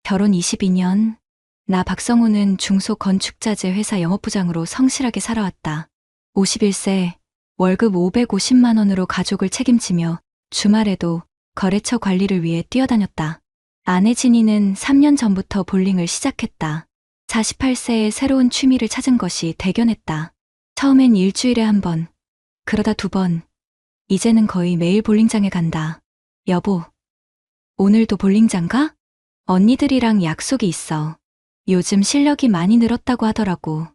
결혼 22년. 나 박성우는 중소건축자재 회사 영업부장으로 성실하게 살아왔다. 51세, 월급 550만 원으로 가족을 책임지며 주말에도 거래처 관리를 위해 뛰어다녔다. 아내 진희는 3년 전부터 볼링을 시작했다. 48세에 새로운 취미를 찾은 것이 대견했다. 처음엔 일주일에 한 번, 그러다 2번, 이제는 거의 매일 볼링장에 간다. 여보, 오늘도 볼링장 가? 언니들이랑 약속이 있어. 요즘 실력이 많이 늘었다고 하더라고.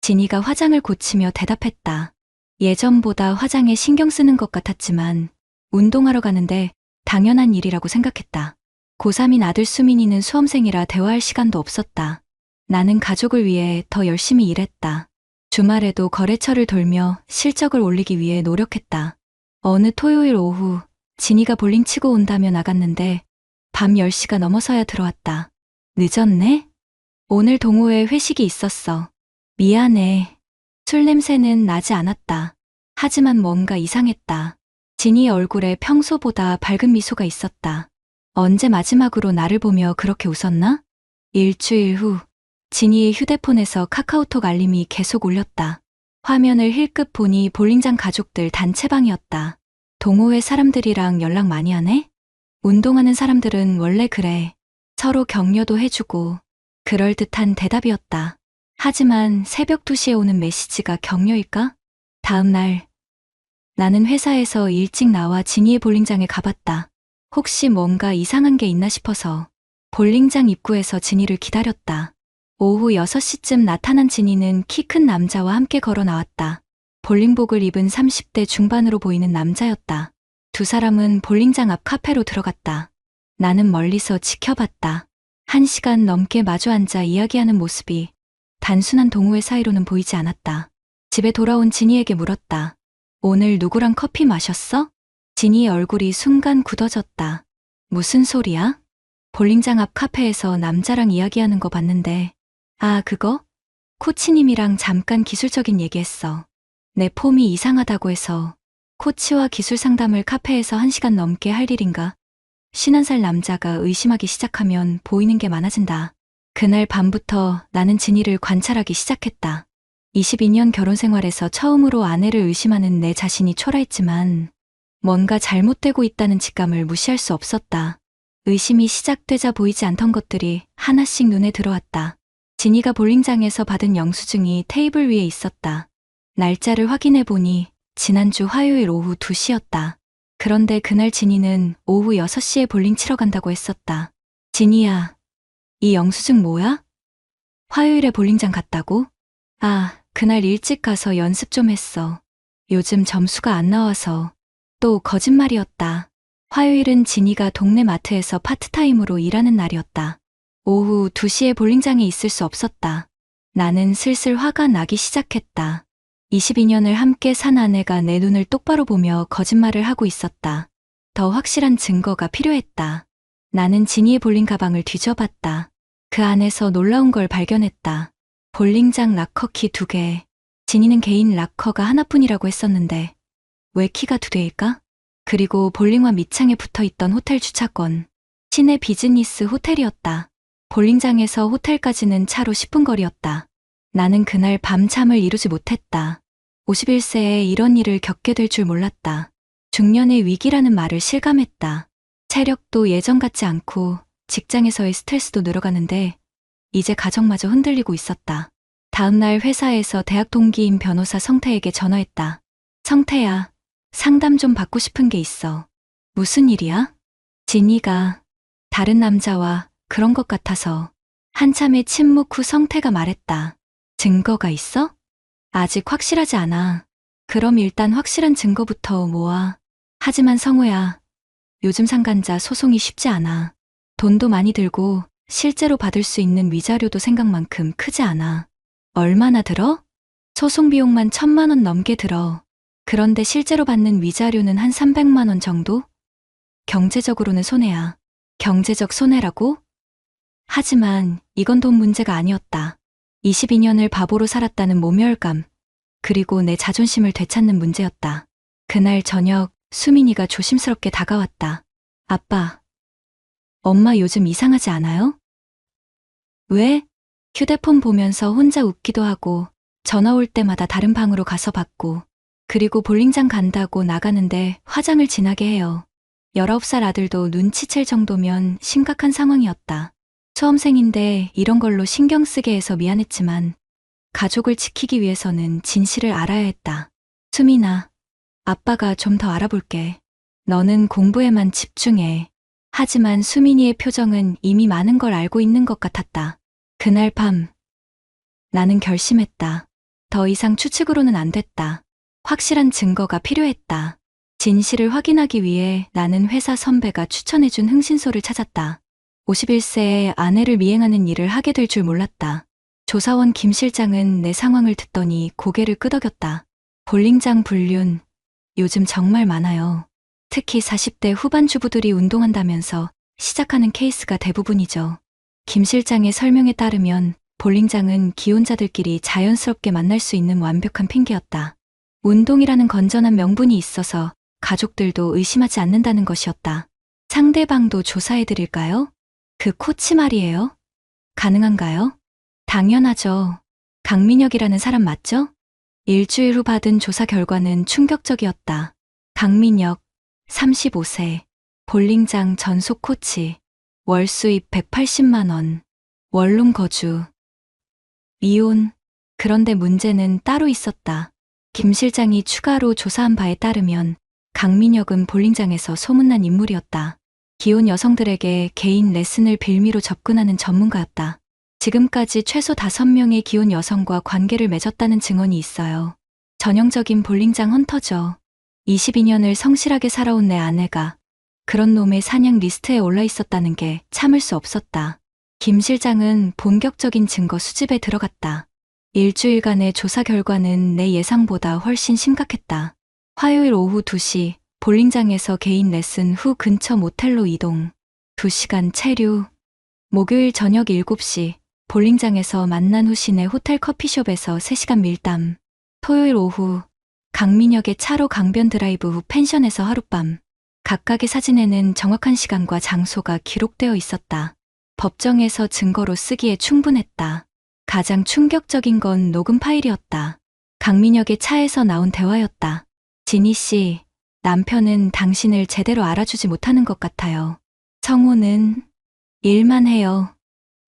진이가 화장을 고치며 대답했다. 예전보다 화장에 신경 쓰는 것 같았지만 운동하러 가는데 당연한 일이라고 생각했다. 고3인 아들 수민이는 수험생이라 대화할 시간도 없었다. 나는 가족을 위해 더 열심히 일했다. 주말에도 거래처를 돌며 실적을 올리기 위해 노력했다. 어느 토요일 오후 진이가 볼링 치고 온다며 나갔는데 밤 10시가 넘어서야 들어왔다. 늦었네? 오늘 동호회 회식이 있었어. 미안해. 술 냄새는 나지 않았다. 하지만 뭔가 이상했다. 진이의 얼굴에 평소보다 밝은 미소가 있었다. 언제 마지막으로 나를 보며 그렇게 웃었나? 일주일 후 진이의 휴대폰에서 카카오톡 알림이 계속 울렸다. 화면을 힐끗 보니 볼링장 가족들 단체방이었다. 동호회 사람들이랑 연락 많이 하네? 운동하는 사람들은 원래 그래. 서로 격려도 해주고 그럴듯한 대답이었다. 하지만 새벽 2시에 오는 메시지가 격려일까? 다음 날 나는 회사에서 일찍 나와 진이의 볼링장에 가봤다. 혹시 뭔가 이상한 게 있나 싶어서 볼링장 입구에서 진이를 기다렸다. 오후 6시쯤 나타난 진이는 키 큰 남자와 함께 걸어 나왔다. 볼링복을 입은 30대 중반으로 보이는 남자였다. 두 사람은 볼링장 앞 카페로 들어갔다. 나는 멀리서 지켜봤다. 1시간 넘게 마주 앉아 이야기하는 모습이 단순한 동호회 사이로는 보이지 않았다. 집에 돌아온 진이에게 물었다. 오늘 누구랑 커피 마셨어? 진이의 얼굴이 순간 굳어졌다. 무슨 소리야? 볼링장 앞 카페에서 남자랑 이야기하는 거 봤는데. 아, 그거? 코치님이랑 잠깐 기술적인 얘기했어. 내 폼이 이상하다고 해서 코치와 기술 상담을 카페에서 1시간 넘게 할 일인가? 51살 남자가 의심하기 시작하면 보이는 게 많아진다. 그날 밤부터 나는 진이를 관찰하기 시작했다. 22년 결혼 생활에서 처음으로 아내를 의심하는 내 자신이 초라했지만 뭔가 잘못되고 있다는 직감을 무시할 수 없었다. 의심이 시작되자 보이지 않던 것들이 하나씩 눈에 들어왔다. 진이가 볼링장에서 받은 영수증이 테이블 위에 있었다. 날짜를 확인해 보니 지난주 화요일 오후 2시였다. 그런데 그날 진이는 오후 6시에 볼링 치러 간다고 했었다. 진이야, 이 영수증 뭐야? 화요일에 볼링장 갔다고? 아, 그날 일찍 가서 연습 좀 했어. 요즘 점수가 안 나와서. 또 거짓말이었다. 화요일은 진이가 동네 마트에서 파트타임으로 일하는 날이었다. 오후 2시에 볼링장에 있을 수 없었다. 나는 슬슬 화가 나기 시작했다. 22년을 함께 산 아내가 내 눈을 똑바로 보며 거짓말을 하고 있었다. 더 확실한 증거가 필요했다. 나는 진이의 볼링 가방을 뒤져봤다. 그 안에서 놀라운 걸 발견했다. 볼링장 락커키 2개. 진이는 개인 락커가 하나뿐이라고 했었는데 왜 키가 2개일까? 그리고 볼링화 밑창에 붙어있던 호텔 주차권. 시내 비즈니스 호텔이었다. 볼링장에서 호텔까지는 차로 10분 거리였다. 나는 그날 밤잠을 이루지 못했다. 51세에 이런 일을 겪게 될 줄 몰랐다. 중년의 위기라는 말을 실감했다. 체력도 예전 같지 않고 직장에서의 스트레스도 늘어가는데 이제 가정마저 흔들리고 있었다. 다음 날 회사에서 대학 동기인 변호사 성태에게 전화했다. 성태야, 상담 좀 받고 싶은 게 있어. 무슨 일이야? 진이가 다른 남자와 그런 것 같아서. 한참의 침묵 후 성태가 말했다. 증거가 있어? 아직 확실하지 않아. 그럼 일단 확실한 증거부터 모아. 하지만 성우야, 요즘 상간자 소송이 쉽지 않아. 돈도 많이 들고 실제로 받을 수 있는 위자료도 생각만큼 크지 않아. 얼마나 들어? 소송 비용만 1,000만 원 넘게 들어. 그런데 실제로 받는 위자료는 한 300만 원 정도? 경제적으로는 손해야. 경제적 손해라고? 하지만 이건 돈 문제가 아니었다. 22년을 바보로 살았다는 모멸감, 그리고 내 자존심을 되찾는 문제였다. 그날 저녁 수민이가 조심스럽게 다가왔다. 아빠, 엄마 요즘 이상하지 않아요? 왜? 휴대폰 보면서 혼자 웃기도 하고 전화 올 때마다 다른 방으로 가서 받고 그리고 볼링장 간다고 나가는데 화장을 진하게 해요. 19살 아들도 눈치챌 정도면 심각한 상황이었다. 수험생인데 이런 걸로 신경 쓰게 해서 미안했지만 가족을 지키기 위해서는 진실을 알아야 했다. 수민아, 아빠가 좀 더 알아볼게. 너는 공부에만 집중해. 하지만 수민이의 표정은 이미 많은 걸 알고 있는 것 같았다. 그날 밤, 나는 결심했다. 더 이상 추측으로는 안 됐다. 확실한 증거가 필요했다. 진실을 확인하기 위해 나는 회사 선배가 추천해준 흥신소를 찾았다. 51세의 아내를 미행하는 일을 하게 될 줄 몰랐다. 조사원 김 실장은 내 상황을 듣더니 고개를 끄덕였다. 볼링장 불륜, 요즘 정말 많아요. 특히 40대 후반 주부들이 운동한다면서 시작하는 케이스가 대부분이죠. 김 실장의 설명에 따르면 볼링장은 기혼자들끼리 자연스럽게 만날 수 있는 완벽한 핑계였다. 운동이라는 건전한 명분이 있어서 가족들도 의심하지 않는다는 것이었다. 상대방도 조사해드릴까요? 그 코치 말이에요. 가능한가요? 당연하죠. 강민혁이라는 사람 맞죠? 일주일 후 받은 조사 결과는 충격적이었다. 강민혁, 35세, 볼링장 전속 코치, 월 수입 180만 원, 원룸 거주, 이혼. 그런데 문제는 따로 있었다. 김 실장이 추가로 조사한 바에 따르면 강민혁은 볼링장에서 소문난 인물이었다. 기혼 여성들에게 개인 레슨을 빌미로 접근하는 전문가였다. 지금까지 최소 5명의 기혼 여성과 관계를 맺었다는 증언이 있어요. 전형적인 볼링장 헌터죠. 22년을 성실하게 살아온 내 아내가 그런 놈의 사냥 리스트에 올라 있었다는 게 참을 수 없었다. 김 실장은 본격적인 증거 수집에 들어갔다. 일주일간의 조사 결과는 내 예상보다 훨씬 심각했다. 화요일 오후 2시 볼링장에서 개인 레슨 후 근처 모텔로 이동. 2시간 체류. 목요일 저녁 7시 볼링장에서 만난 후 시내 호텔 커피숍에서 3시간 밀담. 토요일 오후 강민혁의 차로 강변 드라이브 후 펜션에서 하룻밤. 각각의 사진에는 정확한 시간과 장소가 기록되어 있었다. 법정에서 증거로 쓰기에 충분했다. 가장 충격적인 건 녹음 파일이었다. 강민혁의 차에서 나온 대화였다. 진희 씨, 남편은 당신을 제대로 알아주지 못하는 것 같아요. 성우는 일만 해요.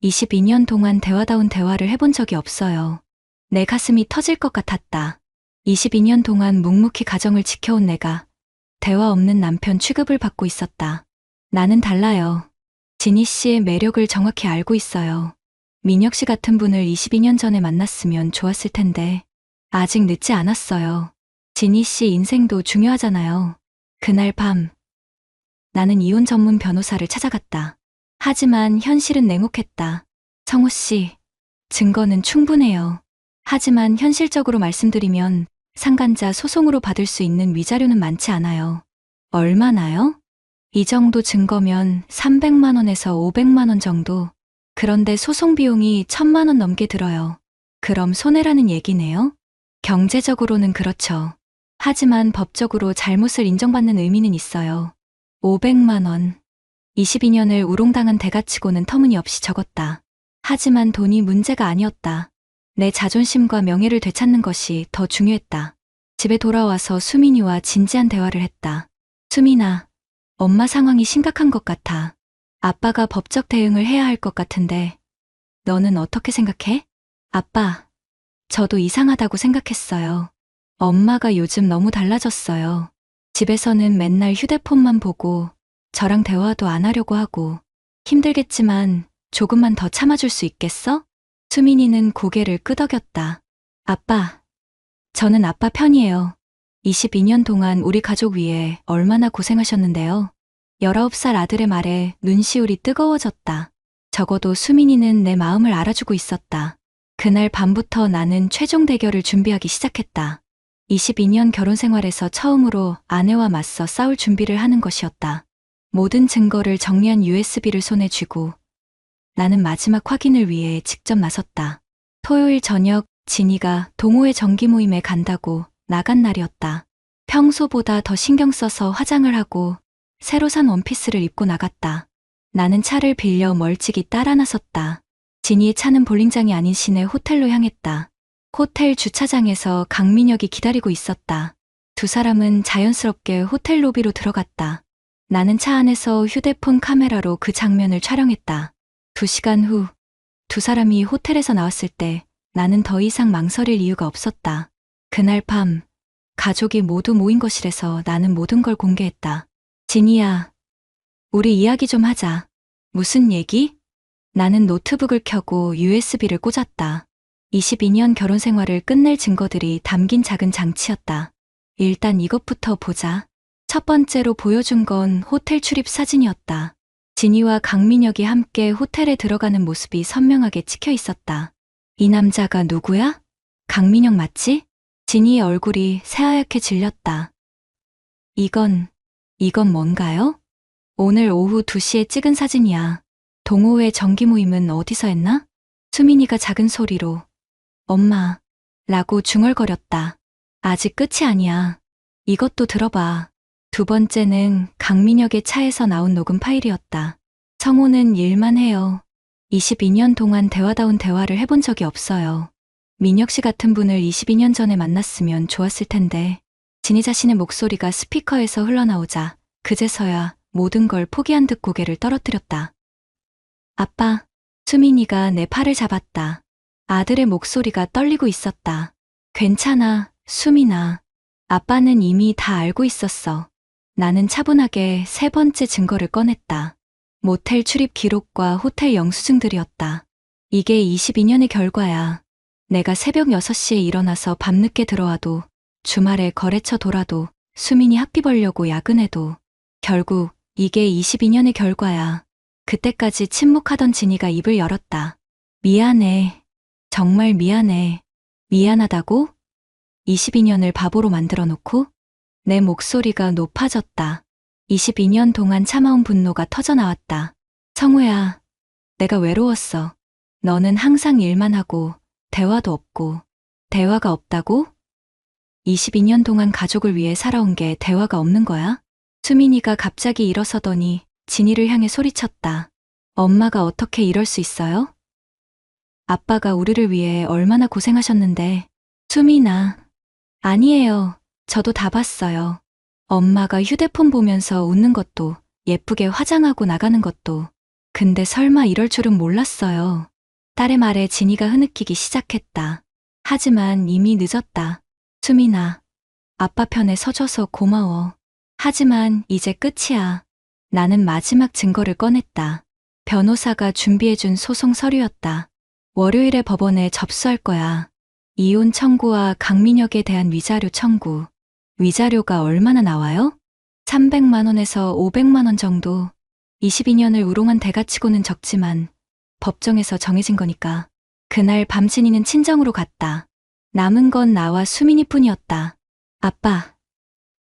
22년 동안 대화다운 대화를 해본 적이 없어요. 내 가슴이 터질 것 같았다. 22년 동안 묵묵히 가정을 지켜온 내가 대화 없는 남편 취급을 받고 있었다. 나는 달라요. 진희 씨의 매력을 정확히 알고 있어요. 민혁 씨 같은 분을 22년 전에 만났으면 좋았을 텐데 아직 늦지 않았어요. 진희 씨 인생도 중요하잖아요. 그날 밤 나는 이혼 전문 변호사를 찾아갔다. 하지만 현실은 냉혹했다. 성우 씨, 증거는 충분해요. 하지만 현실적으로 말씀드리면 상간자 소송으로 받을 수 있는 위자료는 많지 않아요. 얼마나요? 이 정도 증거면 300만 원에서 500만 원 정도. 그런데 소송 비용이 1000만 원 넘게 들어요. 그럼 손해라는 얘기네요? 경제적으로는 그렇죠. 하지만 법적으로 잘못을 인정받는 의미는 있어요. 500만 원. 22년을 우롱당한 대가치고는 터무니없이 적었다. 하지만 돈이 문제가 아니었다. 내 자존심과 명예를 되찾는 것이 더 중요했다. 집에 돌아와서 수민이와 진지한 대화를 했다. 수민아, 엄마 상황이 심각한 것 같아. 아빠가 법적 대응을 해야 할 것 같은데 너는 어떻게 생각해? 아빠, 저도 이상하다고 생각했어요. 엄마가 요즘 너무 달라졌어요. 집에서는 맨날 휴대폰만 보고 저랑 대화도 안 하려고 하고. 힘들겠지만 조금만 더 참아줄 수 있겠어? 수민이는 고개를 끄덕였다. 아빠, 저는 아빠 편이에요. 22년 동안 우리 가족 위해 얼마나 고생하셨는데요. 19살 아들의 말에 눈시울이 뜨거워졌다. 적어도 수민이는 내 마음을 알아주고 있었다. 그날 밤부터 나는 최종 대결을 준비하기 시작했다. 22년 결혼 생활에서 처음으로 아내와 맞서 싸울 준비를 하는 것이었다. 모든 증거를 정리한 USB를 손에 쥐고 나는 마지막 확인을 위해 직접 나섰다. 토요일 저녁 진이가 동호회 정기 모임에 간다고 나간 날이었다. 평소보다 더 신경 써서 화장을 하고 새로 산 원피스를 입고 나갔다. 나는 차를 빌려 멀찍이 따라 나섰다. 진이의 차는 볼링장이 아닌 시내 호텔로 향했다. 호텔 주차장에서 강민혁이 기다리고 있었다. 두 사람은 자연스럽게 호텔 로비로 들어갔다. 나는 차 안에서 휴대폰 카메라로 그 장면을 촬영했다. 2시간 후, 두 사람이 호텔에서 나왔을 때 나는 더 이상 망설일 이유가 없었다. 그날 밤, 가족이 모두 모인 거실에서 나는 모든 걸 공개했다. 진이야, 우리 이야기 좀 하자. 무슨 얘기? 나는 노트북을 켜고 USB를 꽂았다. 22년 결혼 생활을 끝낼 증거들이 담긴 작은 장치였다. 일단 이것부터 보자. 첫 번째로 보여준 건 호텔 출입 사진이었다. 진이와 강민혁이 함께 호텔에 들어가는 모습이 선명하게 찍혀 있었다. 이 남자가 누구야? 강민혁 맞지? 진이의 얼굴이 새하얗게 질렸다. 이건 뭔가요? 오늘 오후 2시에 찍은 사진이야. 동호회 정기 모임은 어디서 했나? 수민이가 작은 소리로 엄마 라고 중얼거렸다. 아직 끝이 아니야. 이것도 들어봐. 두 번째는 강민혁의 차에서 나온 녹음 파일이었다. 성호는 일만 해요. 22년 동안 대화다운 대화를 해본 적이 없어요. 민혁 씨 같은 분을 22년 전에 만났으면 좋았을 텐데. 진희 자신의 목소리가 스피커에서 흘러나오자 그제서야 모든 걸 포기한 듯 고개를 떨어뜨렸다. 아빠, 수민이가 내 팔을 잡았다. 아들의 목소리가 떨리고 있었다. 괜찮아, 수민아. 아빠는 이미 다 알고 있었어. 나는 차분하게 세 번째 증거를 꺼냈다. 모텔 출입 기록과 호텔 영수증들이었다. 이게 22년의 결과야. 내가 새벽 6시에 일어나서 밤늦게 들어와도, 주말에 거래처 돌아도, 수민이 학비 벌려고 야근해도, 결국 이게 22년의 결과야. 그때까지 침묵하던 진이가 입을 열었다. 미안해. 정말 미안해. 미안하다고? 22년을 바보로 만들어 놓고? 내 목소리가 높아졌다. 22년 동안 참아온 분노가 터져나왔다. 성우야, 내가 외로웠어. 너는 항상 일만 하고 대화도 없고. 대화가 없다고? 22년 동안 가족을 위해 살아온 게 대화가 없는 거야? 수민이가 갑자기 일어서더니 진이를 향해 소리쳤다. 엄마가 어떻게 이럴 수 있어요? 아빠가 우리를 위해 얼마나 고생하셨는데. 수민아. 아니에요. 저도 다 봤어요. 엄마가 휴대폰 보면서 웃는 것도, 예쁘게 화장하고 나가는 것도. 근데 설마 이럴 줄은 몰랐어요. 딸의 말에 진이가 흐느끼기 시작했다. 하지만 이미 늦었다. 수민아, 아빠 편에 서줘서 고마워. 하지만 이제 끝이야. 나는 마지막 증거를 꺼냈다. 변호사가 준비해준 소송 서류였다. 월요일에 법원에 접수할 거야. 이혼 청구와 강민혁에 대한 위자료 청구. 위자료가 얼마나 나와요? 300만 원에서 500만 원 정도. 22년을 우롱한 대가치고는 적지만 법정에서 정해진 거니까. 그날 밤 진이는 친정으로 갔다. 남은 건 나와 수민이뿐이었다. 아빠,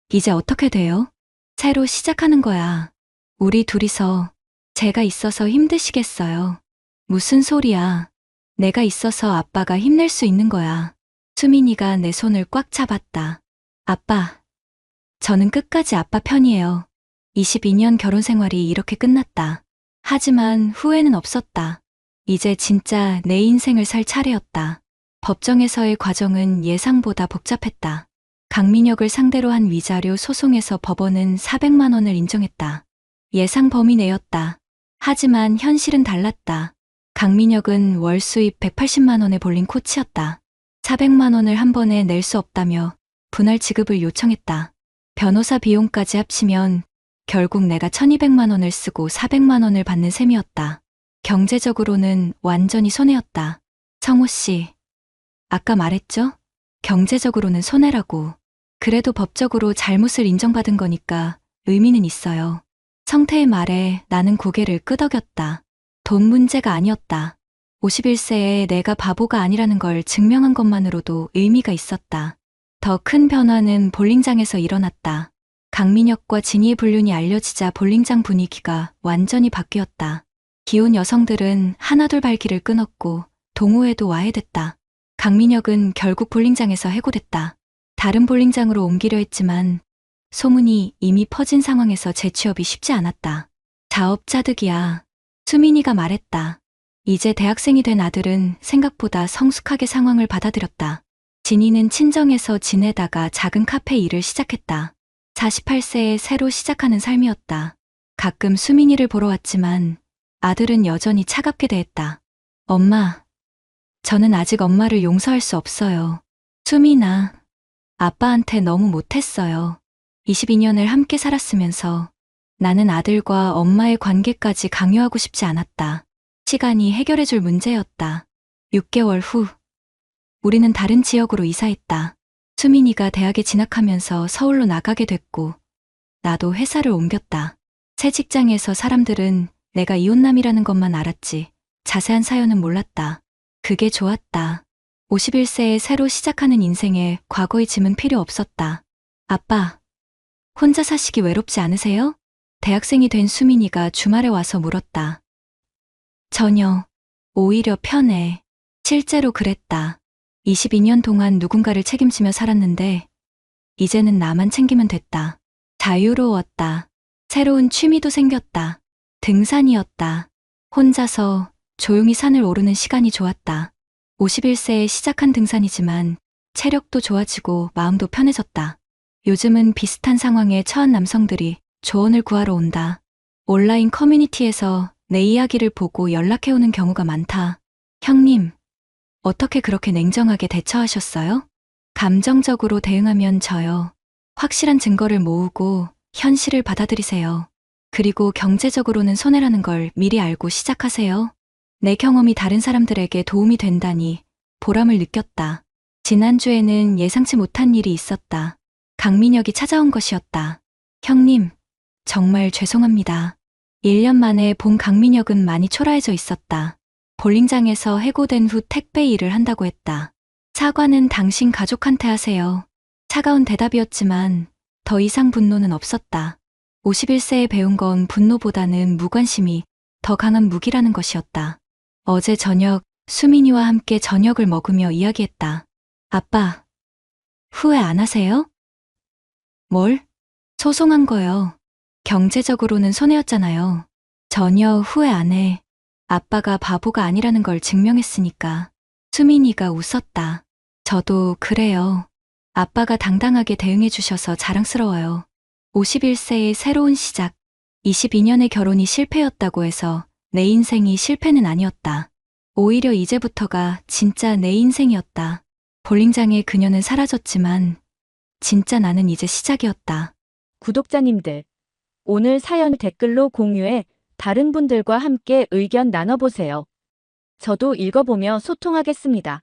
이제 어떻게 돼요? 새로 시작하는 거야. 우리 둘이서. 제가 있어서 힘드시겠어요. 무슨 소리야. 내가 있어서 아빠가 힘낼 수 있는 거야. 수민이가 내 손을 꽉 잡았다. 아빠, 저는 끝까지 아빠 편이에요. 22년 결혼 생활이 이렇게 끝났다. 하지만 후회는 없었다. 이제 진짜 내 인생을 살 차례였다. 법정에서의 과정은 예상보다 복잡했다. 강민혁을 상대로 한 위자료 소송에서 법원은 400만 원을 인정했다. 예상 범위 내였다. 하지만 현실은 달랐다. 강민혁은 월 수입 180만 원의 볼링 코치였다. 400만 원을 한 번에 낼 수 없다며 분할 지급을 요청했다. 변호사 비용까지 합치면 결국 내가 1200만 원을 쓰고 400만 원을 받는 셈이었다. 경제적으로는 완전히 손해였다. 성호 씨, 아까 말했죠? 경제적으로는 손해라고. 그래도 법적으로 잘못을 인정받은 거니까 의미는 있어요. 성태의 말에 나는 고개를 끄덕였다. 돈 문제가 아니었다. 51세에 내가 바보가 아니라는 걸 증명한 것만으로도 의미가 있었다. 더 큰 변화는 볼링장에서 일어났다. 강민혁과 진이의 불륜이 알려지자 볼링장 분위기가 완전히 바뀌었다. 기혼 여성들은 하나둘 발길을 끊었고 동호회도 와해됐다. 강민혁은 결국 볼링장에서 해고됐다. 다른 볼링장으로 옮기려 했지만 소문이 이미 퍼진 상황에서 재취업이 쉽지 않았다. 자업자득이야. 수민이가 말했다. 이제 대학생이 된 아들은 생각보다 성숙하게 상황을 받아들였다. 진이는 친정에서 지내다가 작은 카페 일을 시작했다. 48세에 새로 시작하는 삶이었다. 가끔 수민이를 보러 왔지만 아들은 여전히 차갑게 대했다. 엄마, 저는 아직 엄마를 용서할 수 없어요. 수민아, 아빠한테 너무 못했어요. 22년을 함께 살았으면서 나는 아들과 엄마의 관계까지 강요하고 싶지 않았다. 시간이 해결해줄 문제였다. 6개월 후, 우리는 다른 지역으로 이사했다. 수민이가 대학에 진학하면서 서울로 나가게 됐고, 나도 회사를 옮겼다. 새 직장에서 사람들은 내가 이혼남이라는 것만 알았지, 자세한 사연은 몰랐다. 그게 좋았다. 51세에 새로 시작하는 인생에 과거의 짐은 필요 없었다. 아빠, 혼자 사시기 외롭지 않으세요? 대학생이 된 수민이가 주말에 와서 물었다. 전혀, 오히려 편해. 실제로 그랬다. 22년 동안 누군가를 책임지며 살았는데, 이제는 나만 챙기면 됐다. 자유로웠다. 새로운 취미도 생겼다. 등산이었다. 혼자서 조용히 산을 오르는 시간이 좋았다. 51세에 시작한 등산이지만 체력도 좋아지고 마음도 편해졌다. 요즘은 비슷한 상황에 처한 남성들이 조언을 구하러 온다. 온라인 커뮤니티에서 내 이야기를 보고 연락해오는 경우가 많다. 형님, 어떻게 그렇게 냉정하게 대처하셨어요? 감정적으로 대응하면 져요. 확실한 증거를 모으고 현실을 받아들이세요. 그리고 경제적으로는 손해라는 걸 미리 알고 시작하세요. 내 경험이 다른 사람들에게 도움이 된다니 보람을 느꼈다. 지난주에는 예상치 못한 일이 있었다. 강민혁이 찾아온 것이었다. 형님, 정말 죄송합니다. 1년 만에 본 강민혁은 많이 초라해져 있었다. 볼링장에서 해고된 후 택배 일을 한다고 했다. 사과는 당신 가족한테 하세요. 차가운 대답이었지만 더 이상 분노는 없었다. 51세에 배운 건 분노보다는 무관심이 더 강한 무기라는 것이었다. 어제 저녁 수민이와 함께 저녁을 먹으며 이야기했다. 아빠, 후회 안 하세요? 뭘? 소송한 거요. 경제적으로는 손해였잖아요. 전혀 후회 안 해. 아빠가 바보가 아니라는 걸 증명했으니까. 수민이가 웃었다. 저도 그래요. 아빠가 당당하게 대응해 주셔서 자랑스러워요. 51세의 새로운 시작. 22년의 결혼이 실패였다고 해서 내 인생이 실패는 아니었다. 오히려 이제부터가 진짜 내 인생이었다. 볼링장의 그녀는 사라졌지만 진짜 나는 이제 시작이었다. 구독자님들, 오늘 사연 댓글로 공유해 다른 분들과 함께 의견 나눠보세요. 저도 읽어보며 소통하겠습니다.